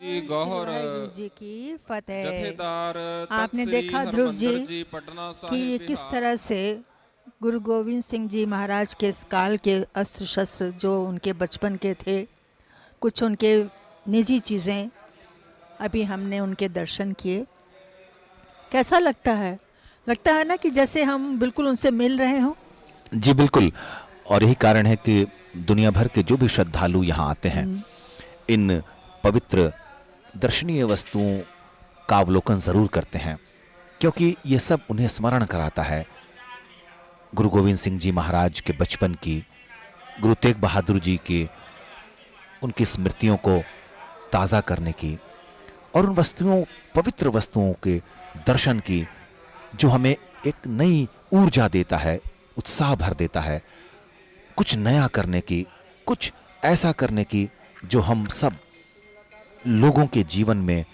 जी गौहर वाहिगुरु जी की फतेह। जथेदार आपने तख्त देखा श्री ध्रुव जी हरमंदिर जी पटना कि ये साहिब किस बिहार। तरह से गुरु गोविंद सिंह जी महाराज के इस काल के अस्त्र शस्त्र जो उनके बचपन के थे, कुछ उनके निजी चीज़ें अभी हमने उनके दर्शन किए। कैसा लगता है? लगता है ना कि जैसे हम बिल्कुल उनसे मिल रहे हों। जी बिल्कुल। और यही कारण है कि दुनिया भर के जो भी श्रद्धालु यहाँ आते हैं, इन पवित्र दर्शनीय वस्तुओं का अवलोकन जरूर करते हैं, क्योंकि ये सब उन्हें स्मरण कराता है गुरु गोविंद सिंह जी महाराज के बचपन की, गुरु तेग बहादुर जी की, उनकी स्मृतियों को ताज़ा करने की, और उन वस्तुओं, पवित्र वस्तुओं के दर्शन की, जो हमें एक नई ऊर्जा देता है, उत्साह भर देता है, कुछ नया करने की, कुछ ऐसा करने की जो हम सब लोगों के जीवन में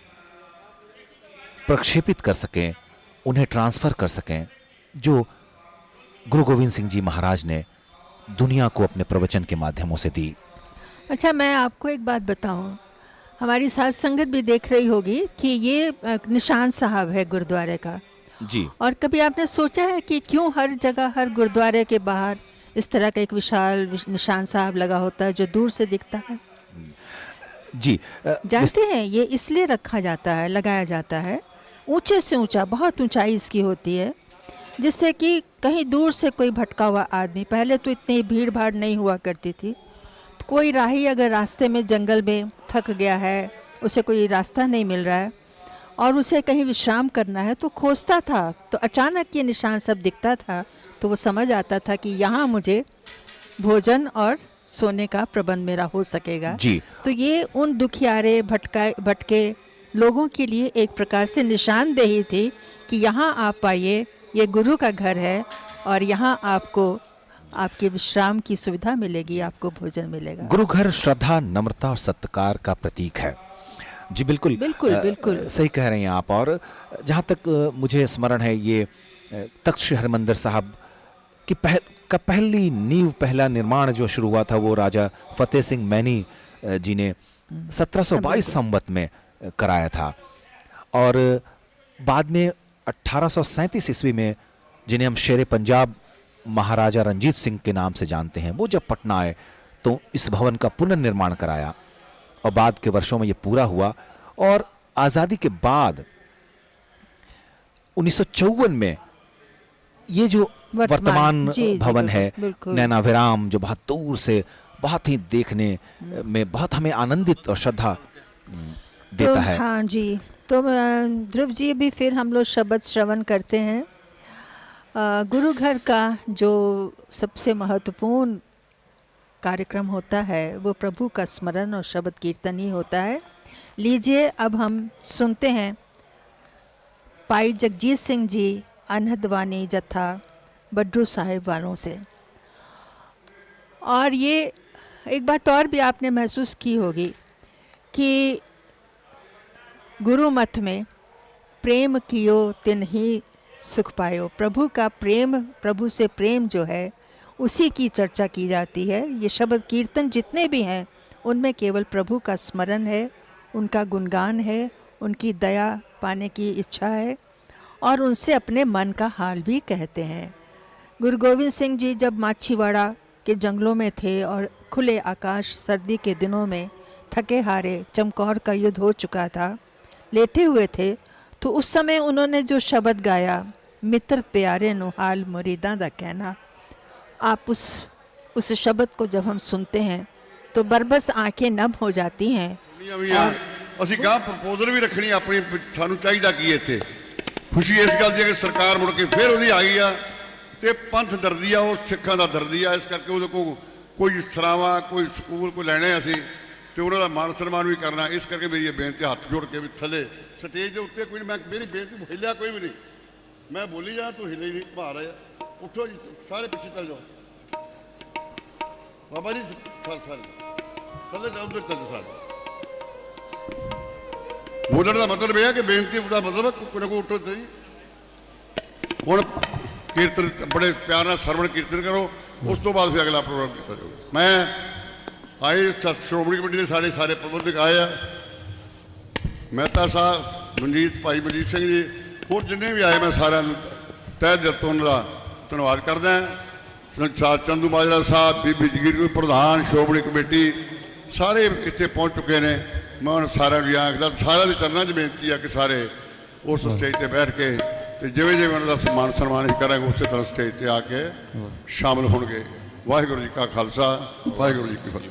प्रक्षेपित कर सकें, उन्हें ट्रांसफर कर सकें, जो गुरु गोविंद सिंह जी महाराज ने दुनिया को अपने प्रवचन के माध्यमों से दी। अच्छा, मैं आपको एक बात बताऊं, हमारी साथ संगत भी देख रही होगी कि ये निशान साहब है गुरुद्वारे का। जी। और कभी आपने सोचा है कि क्यों हर जगह, हर गुरुद्वारे के बाहर इस तरह का एक विशाल निशान साहब लगा होता है जो दूर से दिखता है? जी। जानते हैं, ये इसलिए रखा जाता है, लगाया जाता है, ऊंचे से ऊंचा, बहुत ऊंचाई इसकी होती है, जिससे कि कहीं दूर से कोई भटका हुआ आदमी, पहले तो इतनी भीड़ भाड़ नहीं हुआ करती थी, तो कोई राही अगर रास्ते में जंगल में थक गया है, उसे कोई रास्ता नहीं मिल रहा है और उसे कहीं विश्राम करना है, तो खोजता था, तो अचानक ये निशान सब दिखता था, तो वो समझ आता था कि यहाँ मुझे भोजन और सोने का प्रबंध मेरा हो सकेगा। जी। तो ये उन दुखियारे भटके लोगों के लिए एक प्रकार से निशानदेही थी कि यहाँ आप आइए, ये गुरु का घर है और यहाँ आपको आपके विश्राम की सुविधा मिलेगी, आपको भोजन मिलेगा। गुरु घर श्रद्धा, नम्रता और सत्कार का प्रतीक है। जी बिल्कुल बिल्कुल बिल्कुल सही कह रहे हैं आप। और जहाँ तक मुझे स्मरण है, ये तख्त श्री हरमंदिर साहब की पहली नींव, पहला निर्माण जो शुरू हुआ था, वो राजा फतेह सिंह मैनी जी ने 1722 संवत में कराया था। और बाद में 1837 ईस्वी में, जिन्हें हम शेरे पंजाब महाराजा रंजीत सिंह के नाम से जानते हैं, वो जब पटना आए तो इस भवन का पुनर्निर्माण कराया और बाद के वर्षों में ये पूरा हुआ। और आज़ादी के बाद 1954 में ये जो वर्तमान भवन है, नैनाभिराम, जो बहुत दूर से, बहुत ही देखने में बहुत हमें आनंदित और श्रद्धा देता है। हाँ जी, तो ध्रुव जी, अभी फिर हम लोग शब्द श्रवण करते हैं। गुरु घर का जो सबसे महत्वपूर्ण कार्यक्रम होता है वो प्रभु का स्मरण और शब्द कीर्तन ही होता है। लीजिए, अब हम सुनते हैं भाई जगजीत सिंह जी अनहदवानी जत्था बड्डू साहिब वालों से। और ये एक बात और भी आपने महसूस की होगी कि गुरु मत में प्रेम कियो तिन ही सुख पायो, प्रभु का प्रेम, प्रभु से प्रेम जो है उसी की चर्चा की जाती है। ये शब्द कीर्तन जितने भी हैं उनमें केवल प्रभु का स्मरण है, उनका गुणगान है, उनकी दया पाने की इच्छा है और उनसे अपने मन का हाल भी कहते हैं। गुरु गोविंद सिंह जी जब माछीवाड़ा के जंगलों में थे और खुले आकाश, सर्दी के दिनों में थके हारे, चमकौर का युद्ध हो चुका था, लेटे हुए थे, तो उस समय उन्होंने जो शब्द गाया, मित्र प्यारे नुहाल मुरीदा दा कहना, आप उस शब्द को जब हम सुनते हैं तो बरबस आंखें नम हो जाती हैं। ਅਸੀਂ ਗਾਂ ਪ੍ਰਪੋਜ਼ਲ ਵੀ ਰੱਖਣੀ ਆਪਣੀ, ਸਾਨੂੰ ਚਾਹੀਦਾ ਕੀ ਇੱਥੇ ਖੁਸ਼ੀ ਇਸ ਗੱਲ ਦੀ ਕਿ ਸਰਕਾਰ ਮੁੜ ਕੇ ਫਿਰ ਉਹਦੀ ਆ ਗਈ ਆ ਤੇ ਪੰਥ ਦਰਦੀ ਆ, ਉਹ ਸਿੱਖਾਂ ਦਾ ਦਰਦੀ ਆ, ਇਸ ਕਰਕੇ ਉਹਦੇ ਕੋਲ ਕੋਈ ਸਰਾਵਾਂ, ਕੋਈ ਸਕੂਲ ਕੋਈ ਲੈਣੇ ਅਸੀਂ ਤੇ ਉਹਨਾਂ ਦਾ ਮਾਨ ਸਨਮਾਨ ਵੀ ਕਰਨਾ। ਇਸ ਕਰਕੇ ਮੇਰੀ ਇਹ ਬੇਨਤੀ ਹੱਥ ਜੋੜ ਕੇ ਵੀ ਥੱਲੇ ਸਟੇਜ ਦੇ ਉੱਤੇ ਕੋਈ, ਮੈਂ ਮੇਰੀ ਬੇਨਤੀ ਹਿੱਲਿਆ ਕੋਈ ਵੀ ਨਹੀਂ, ਮੈਂ ਬੋਲੀ ਜਾ, ਤੂੰ ਹਿੱਲੇ ਨਹੀਂ, ਭਾਰ ਆ, ਉੱਠੋ ਜੀ, ਸਾਰੇ ਪਿੱਛੇ ਚੱਲ ਜਾਓ ਬਾਬਾ ਜੀ, ਸਾਰੇ ਥੱਲੇ ਜਾਓ, ਉੱਧਰ ਚੱਲ ਜਾਓ। ਸਾਰੇ बोलने का मतलब यह है कि बेनती का मतलब है कोई ना कोई उठो सही। हुण कीर्तन बड़े प्यार नाल सरवण कीर्तन करो, उस तो बाद फिर अगला प्रोग्राम किया जाएगा। मैं आए श्रोमणी कमेटी के सारे प्रबंधक आए हैं, ਮਹਿਤਾ ਸਾਹਿਬ, ਭਾਈ ਮਨਜੀਤ ਸਿੰਘ ਜੀ, ਹੋਰ ਜਿੰਨੇ ਵੀ ਆਏ, ਮੈਂ ਸਾਰਿਆਂ ਨੂੰ ਤਹਿ ਦਿਲ ਤੋਂ ਉਹਨਾਂ ਦਾ ਧੰਨਵਾਦ ਕਰਦਾ। ਚੰਦੂ ਮਾਜਰਾ ਸਾਹਿਬ, ਬੀਬੀ ਜਗੀਰ ਪ੍ਰਧਾਨ, ਸ਼੍ਰੋਮਣੀ ਕਮੇਟੀ, ਸਾਰੇ ਇੱਥੇ ਪਹੁੰਚ ਚੁੱਕੇ ਨੇ। ਮੈਂ ਉਹਨਾਂ ਸਾਰਿਆਂ ਨੂੰ ਆਖਦਾ, ਸਾਰਿਆਂ ਦੇ ਚਰਨਾਂ 'ਚ ਬੇਨਤੀ ਆ ਕਿ ਸਾਰੇ ਉਸ ਸਟੇਜ ਤੇ ਬੈਠ ਕੇ ਤੇ ਜਿਵੇਂ ਜਿਵੇਂ ਉਹਨਾਂ ਦਾ ਸਨਮਾਨ ਅਸੀਂ ਕਰਾਂਗੇ ਉਸੇ ਤਰ੍ਹਾਂ ਸਟੇਜ ਤੇ ਆ ਕੇ ਸ਼ਾਮਲ ਹੋਣਗੇ। ਵਾਹਿਗੁਰੂ ਜੀ ਕਾ ਖਾਲਸਾ, ਵਾਹਿਗੁਰੂ ਜੀ ਕੀ ਫਤਿਹ।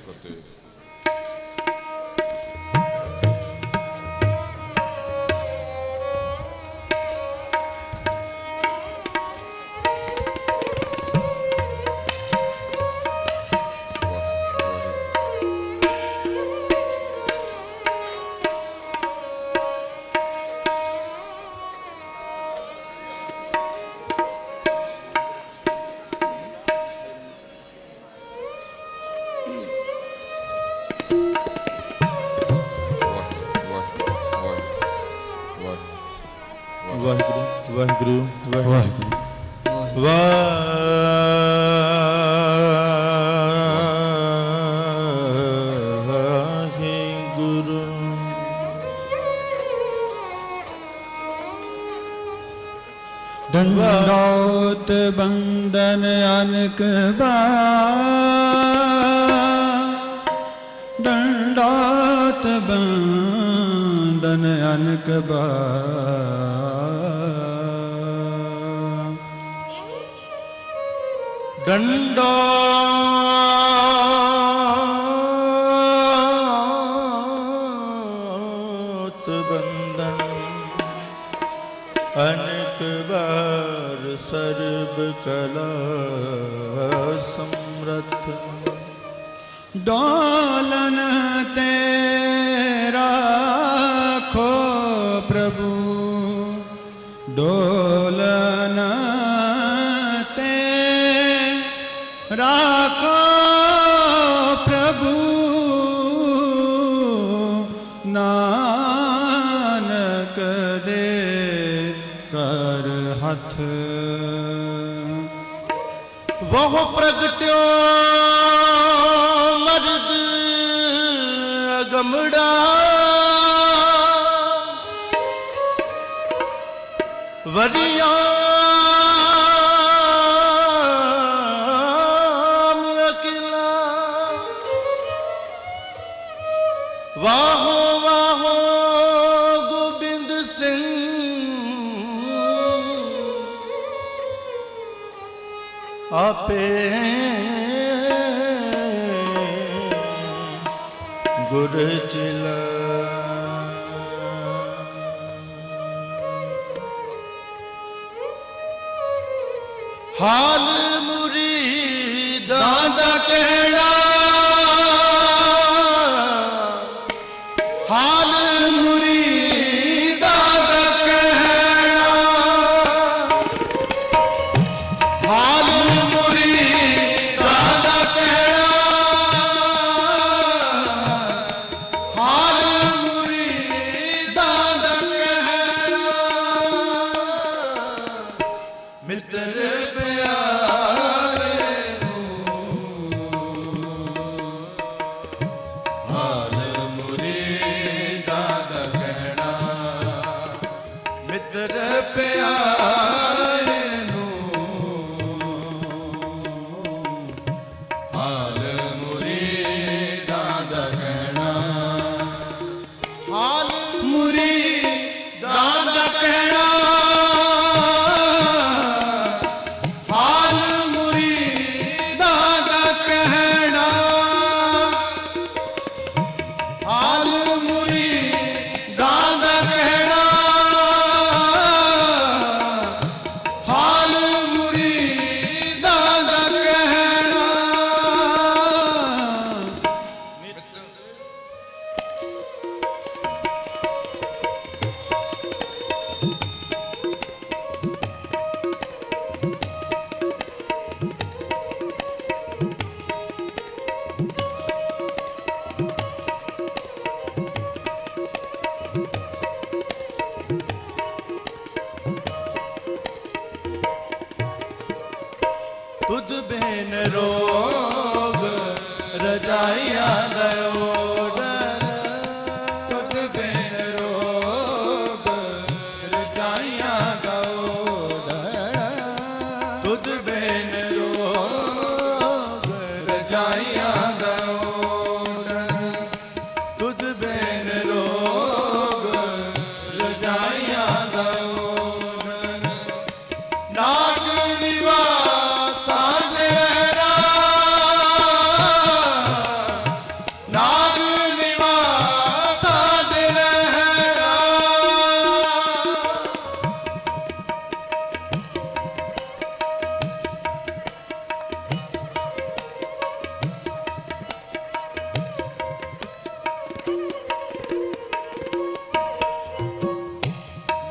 ਵਾਹਿਗੁਰੂ ਵਾਹਿਗੁਰੂ ਵਾਹਿਗੁਰੂ। ਦੰਡੋਤ ਬੰਦਨ ਅਨਕ ਦੰਡੋਤ ਬੰਦਨ ਅਨਕ दंडोत बंदन अनेक बार सर्व कला समर्थ डोलन तेरा खो प्रभु डोलन राखो प्रभु नानक दे कर हथ वह प्रगट्यो मर्द अगमड़ा वरिया वाहो वाहो गोबिंद सिंह आपे गुर चिला हाल मुरीदां दा कहना हाल मुरीदां दा कहना हाल मुरीदां दा कहना हाल मुरीदां दा कहना मित्र प्यारे हाल मुरीदां दा कहना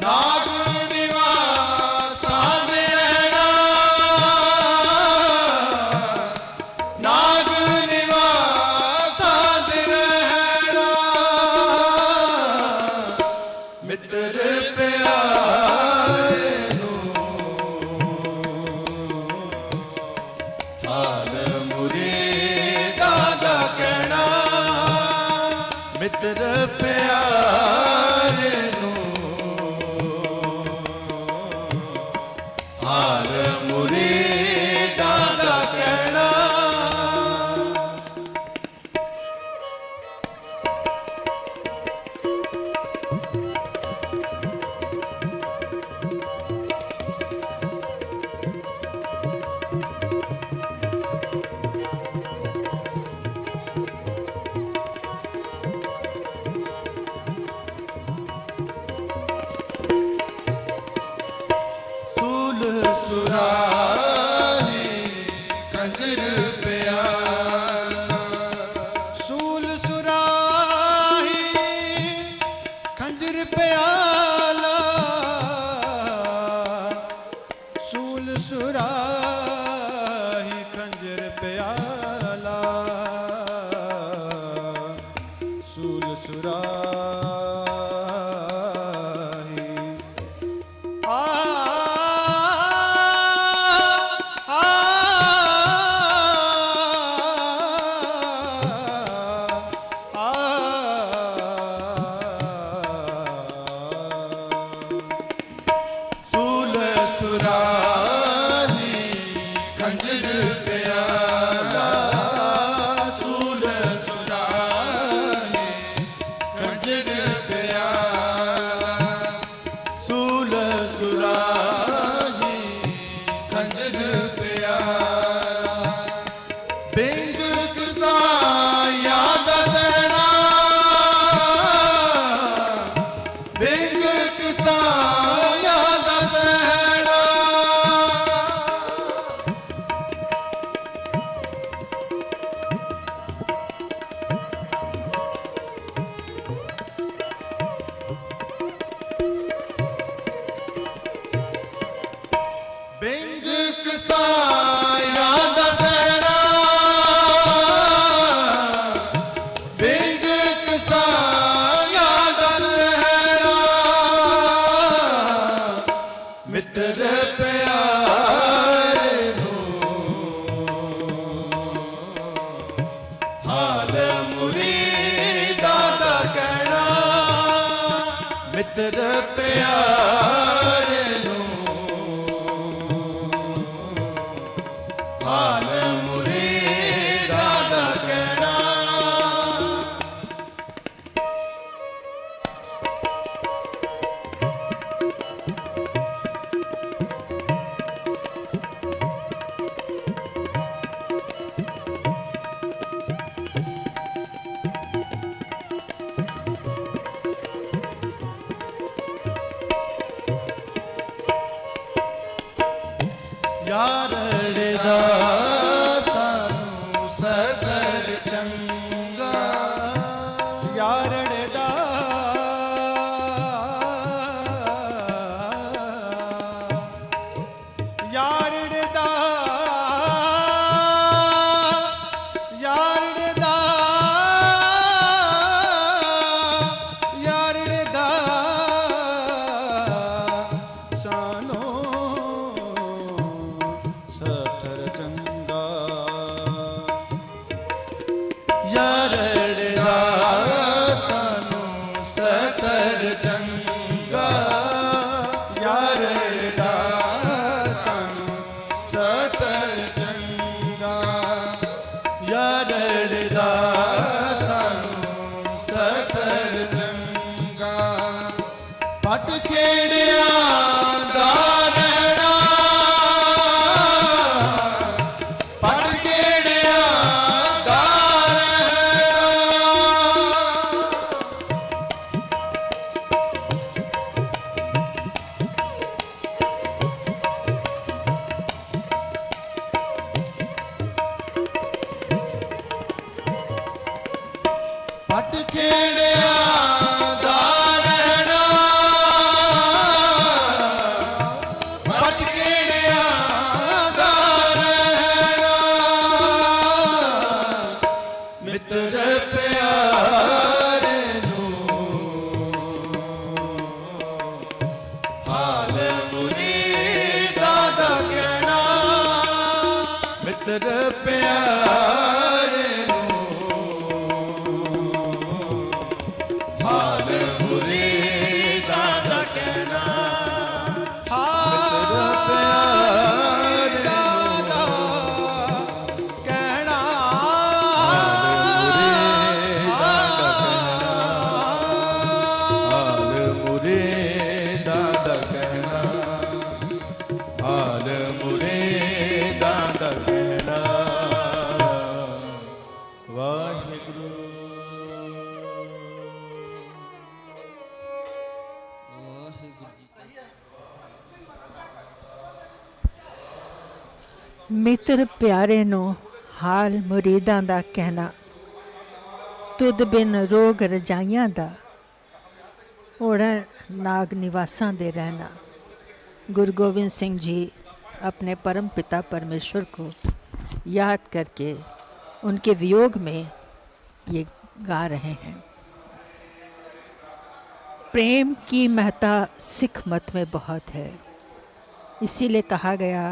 ਨਾਗ ਨਿਵਾਸਾਂ ਦੇ ਰਹਿਣਾ, ਨਾਗ ਨਿਵਾਸਾਂ ਦੇ ਰਹਿਣਾ, ਮਿੱਤਰ ਪਿਆਰੇ ਨੂੰ ਹਾਲ ਮੁਰੀਦਾਂ ਦਾ ਕਹਿਣਾ, ਮਿੱਤਰ ਪਿਆਰੇ ਨੂੰ ਹਾਲ ਮੁਰੀਦਾਂ ਦਾ ਕਹਿਣਾ। ਸੂਲ ਸੁਰਾਹੀ ਕੰਜਰ ਪਿਆਲਾ, ਸੂਲ ਸੁਰਾਹੀ ਖੰਜਰ ਪਿਆਲਾ, ਸੂਲ ਸੁਰਾਹੀ ਖੰਜਰ ਪਿਆਲਾ, ਸੂਲ ਸੁਰਾਹੀ ਆ ਸੂਲ ਸੁਰਾਹੀ ਖੰਜਰ ਪਿਆਲਾ, ਸੂਲ ਸੁਰਾਹੀ ਖੰਜਰ ਪਿਆਲਾ, ਸੂਲ ਸੁਰਾਹੀ ਖੰਜਰ ਪਿਆਲਾ, ਬਿੰਗ ਕਸਾਇਆ ਦਾ ਸਹਿਣਾ, ਬਿੰਗ ਕਸਾਇਆ ਦਾ ਸਹਿਣਾ, ਬਿੰਗ ਕਸਾਇਆ ਦਾ ਸਹਿਣਾ, ਬਿੰਗ ਕਸਾਇਆ ਦਾ ਸਹਿਣਾ, ਮਿੱਤਰ ਪਿਆਰੇ ਨੂੰ ਹਾਲ ਮੁਰੀਦਾਂ ਦਾ ਕਹਿਣਾ, ਮਿੱਤਰ ਪਿਆਰੇ ਨੂੰ ਹਾਲ ਮੁਰੀਦਾਂ ਦਾ ਕਹਿਣਾ। ਯਾਰੜੇ ਦਾ ਸਾਨੂੰ ਸਦਰ ਚੰਗਾ, ਯਾਰੜੇ ਦਾ ਯਾਰੜੇ ਦਾ ਯਾਰੜੇ ਦਾ ਯਾਰੜੇ ਦਾ ਸਾਨੂੰ ਸਤਰ ਚੰਗਾ, ਯਾਰੜੇ ਦਾ ਸਾਨੂੰ ਸਤਰ ਚੰਗਾ, ਯਾਰੜੇ ਦਾ ਸਾਨੂੰ ਸਤਰ ਚੰਗਾ, ਯਾਰੜੇ ਦਾ ਸਾਨੂੰ ਸਤਰ ਚੰਗਾ, ਪਟ ਖੇੜਿਆਂ ਦਾ ਰਹਿਣਾ, ਪਟ ਖੇੜਿਆਂ ਦਾ ਰਹਿਣਾ, ਮੁਰੀਦਾਂ ਦਾ ਕਹਿਣਾ ਮਿੱਤਰ ਪਿਆਰੇ ਨੂੰ ਹਾਲ ਮੁਰੀਦਾਂ ਦਾ ਕਹਿਣਾ ਮਿੱਤਰ ਪਿਆਰੇ ਦਾ ਕਹਿਣਾ ਹਾਲ ਮੁਰੀਦਾਂ ਦਾ ਕਹਿਣਾ ਹਾਲ ਮੁਰੀਦਾਂ ਦਾ ਕਹਿਣਾ ਵਾਹਿਗੁਰੂ ਮਿੱਤਰ ਪਿਆਰੇ ਨੂੰ ਹਾਲ ਮੁਰੀਦਾਂ ਦਾ ਕਹਿਣਾ ਤੁਧ ਬਿਨ ਰੋਗ ਰਜਾਈਆਂ ਦਾ ओढ़ नाग निवासां दे रहना। गुरु गोविंद सिंह जी अपने परम पिता परमेश्वर को याद करके उनके वियोग में ये गा रहे हैं। प्रेम की महत्ता सिख मत में बहुत है, इसीलिए कहा गया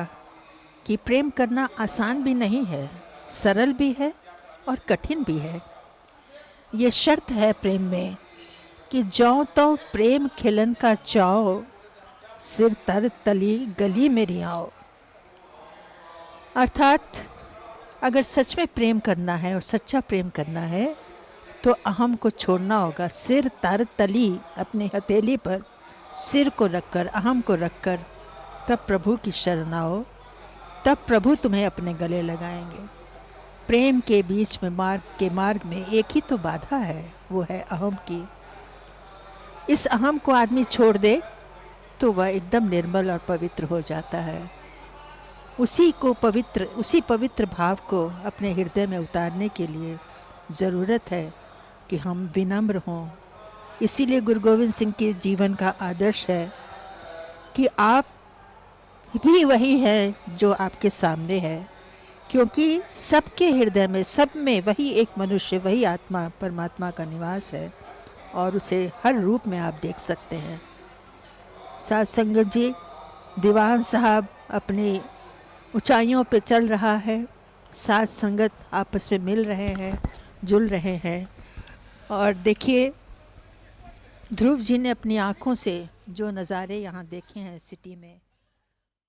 कि प्रेम करना आसान भी नहीं है, सरल भी है और कठिन भी है। ये शर्त है प्रेम में कि जौ तो प्रेम खिलन का चाओ, सिर तर तली गली मेरी आओ। अर्थात अगर सच में प्रेम करना है और सच्चा प्रेम करना है तो अहम को छोड़ना होगा। सिर तर तली, अपने हथेली पर सिर को रखकर, अहम को रखकर तब प्रभु की शरण आओ, तब प्रभु तुम्हें अपने गले लगाएंगे। प्रेम के बीच में मार्ग में एक ही तो बाधा है, वो है अहम की। इस अहम को आदमी छोड़ दे तो वह एकदम निर्मल और पवित्र हो जाता है। उसी पवित्र भाव को अपने हृदय में उतारने के लिए ज़रूरत है कि हम विनम्र हों। इसीलिए गुरु गोविंद सिंह के जीवन का आदर्श है कि आप भी वही है जो आपके सामने है, क्योंकि सबके हृदय में, सब में वही एक मनुष्य, वही आत्मा, परमात्मा का निवास है और उसे हर रूप में आप देख सकते हैं। साथ संगत जी, दीवान साहब अपनी ऊंचाइयों पे चल रहा है, साथ संगत आपस में मिल रहे हैं, जुल रहे हैं। और देखिए ध्रुव जी ने अपनी आँखों से जो नज़ारे यहाँ देखे हैं सिटी में,